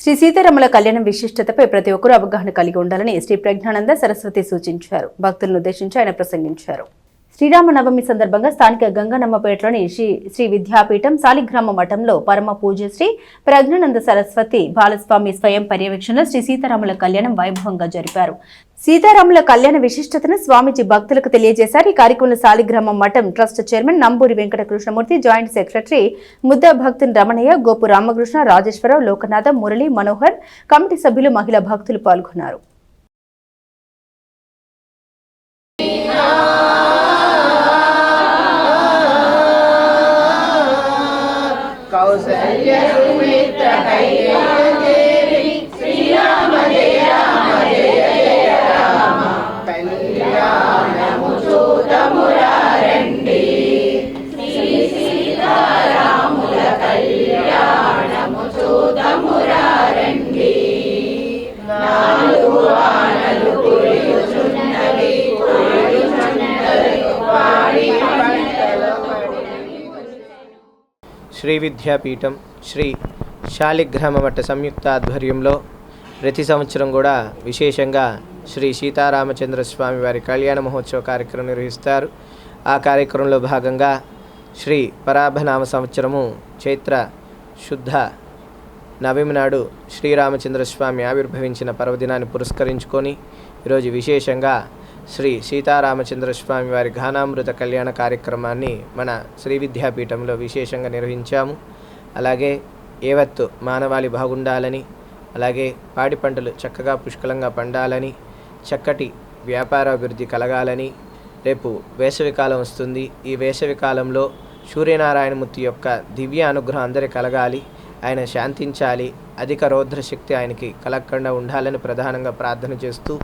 శ్రీ సీతారాముల కళ్యాణం విశిష్టతపై ప్రతి ఒక్కరూ అవగాహన కలిగి ఉండాలని శ్రీ ప్రజ్ఞానంద సరస్వతి సూచించారు. భక్తులను ఉద్దేశించి ఆయన ప్రసంగించారు. శ్రీరామనవమి సందర్భంగా స్థానిక గంగనమ్మపేటలోని శ్రీ విద్యాపీఠం సాలిగ్రామ మఠంలో పరమ పూజ్య శ్రీ ప్రజ్ఞానంద సరస్వతి బాలస్వామి స్వయం పర్యవేక్షణలో శ్రీ సీతారాముల కళ్యాణం వైభవంగా జరిపారు. సీతారాముల కళ్యాణ విశిష్టతను స్వామీజీ భక్తులకు తెలియజేశారు. ఈ కార్యక్రమంలో Saligrama Matham trust chairman Namburi Venkata Krishnamurthy, joint secretary Mudda Bhaktuni Ramanaiah, Gopu Ramakrishna, Rajeswara Rao, Lokanatha, Murali, Manohar, committee సభ్యులు, మహిళా భక్తులు పాల్గొన్నారు. శ్రీ విద్యాపీఠం శ్రీ శాలిగ్రామ మఠ సంయుక్త ఆధ్వర్యంలో ప్రతి సంవత్సరం కూడా విశేషంగా శ్రీ సీతారామచంద్ర స్వామి వారి కళ్యాణ మహోత్సవ కార్యక్రమం నిర్వహిస్తారు. ఆ కార్యక్రమంలో భాగంగా శ్రీ పరాభనామ సంవత్సరము చైత్ర శుద్ధ నవమి నాడు శ్రీరామచంద్ర స్వామి ఆవిర్భవించిన పర్వదినాన్ని పురస్కరించుకొని ఈరోజు విశేషంగా శ్రీ సీతారామచంద్ర స్వామి వారి ఘానామృత కళ్యాణ కార్యక్రమాన్ని మన శ్రీ విద్యాపీఠంలో విశేషంగా నిర్వహించాము. అలాగే ఏవత్తు మానవాళి బాగుండాలని, అలాగే పాడి పంటలు చక్కగా పుష్కలంగా పండాలని, చక్కటి వ్యాపారాభివృద్ధి కలగాలని, రేపు వేసవికాలం వస్తుంది. ఈ వేసవికాలంలో సూర్యనారాయణమూర్తి యొక్క దివ్య అనుగ్రహం అందరికీ కలగాలి, ఆయన శాంతించాలి, అధిక రౌద్రశక్తి ఆయనకి కలగకుండా ఉండాలని ప్రధానంగా ప్రార్థన చేస్తూ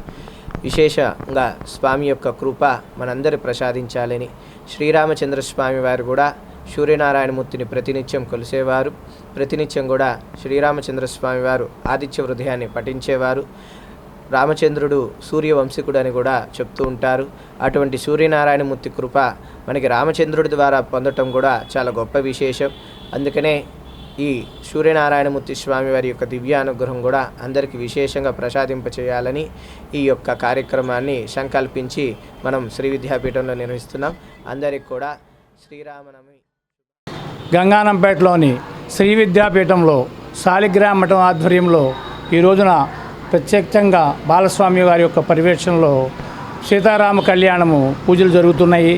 విశేషంగా స్వామి యొక్క కృప మనందరి ప్రసాదించాలని, శ్రీరామచంద్ర స్వామి వారు కూడా సూర్యనారాయణమూర్తిని ప్రతినిత్యం కొలిసేవారు. ప్రతినిత్యం కూడా శ్రీరామచంద్ర స్వామి వారు ఆదిత్య హృదయాన్ని పఠించేవారు. రామచంద్రుడు సూర్యవంశీకుడు అని కూడా చెప్తూ ఉంటారు. అటువంటి సూర్యనారాయణమూర్తి కృప మనకి రామచంద్రుడి ద్వారా పొందటం కూడా చాలా గొప్ప విశేషం. అందుకనే ఈ సూర్యనారాయణమూర్తి స్వామి వారి యొక్క దివ్య అనుగ్రహం కూడా అందరికీ విశేషంగా ప్రసాదింపచేయాలని ఈ యొక్క కార్యక్రమాన్ని సంకల్పించి మనం శ్రీ విద్యాపీఠంలో నిర్వహిస్తున్నాం. అందరికి కూడా శ్రీరామనవమి. గంగానంపేటలోని శ్రీ విద్యాపీఠంలో సాలిగ్రామ మఠం ఆధ్వర్యంలో ఈ రోజున ప్రత్యేకంగా బాలస్వామి వారి యొక్క పర్యవేక్షణలో సీతారామ కళ్యాణము పూజలు జరుగుతున్నాయి.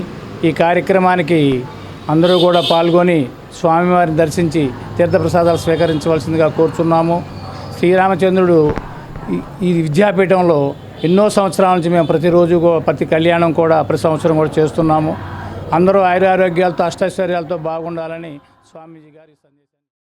ఈ కార్యక్రమానికి అందరూ కూడా పాల్గొని స్వామివారిని దర్శించి తీర్థప్రసాదాలు స్వీకరించవలసిందిగా కోరుచున్నాము. శ్రీరామచంద్రుడు ఈ విద్యాపీఠంలో ఎన్నో సంవత్సరాల నుంచి మేము ప్రతిరోజు ప్రతి కళ్యాణం కూడా ప్రతి సంవత్సరం కూడా చేస్తున్నాము. అందరూ ఆయురారోగ్యాలతో అష్టైశ్వర్యాలతో బాగుండాలని స్వామీజీ గారి సందేశం.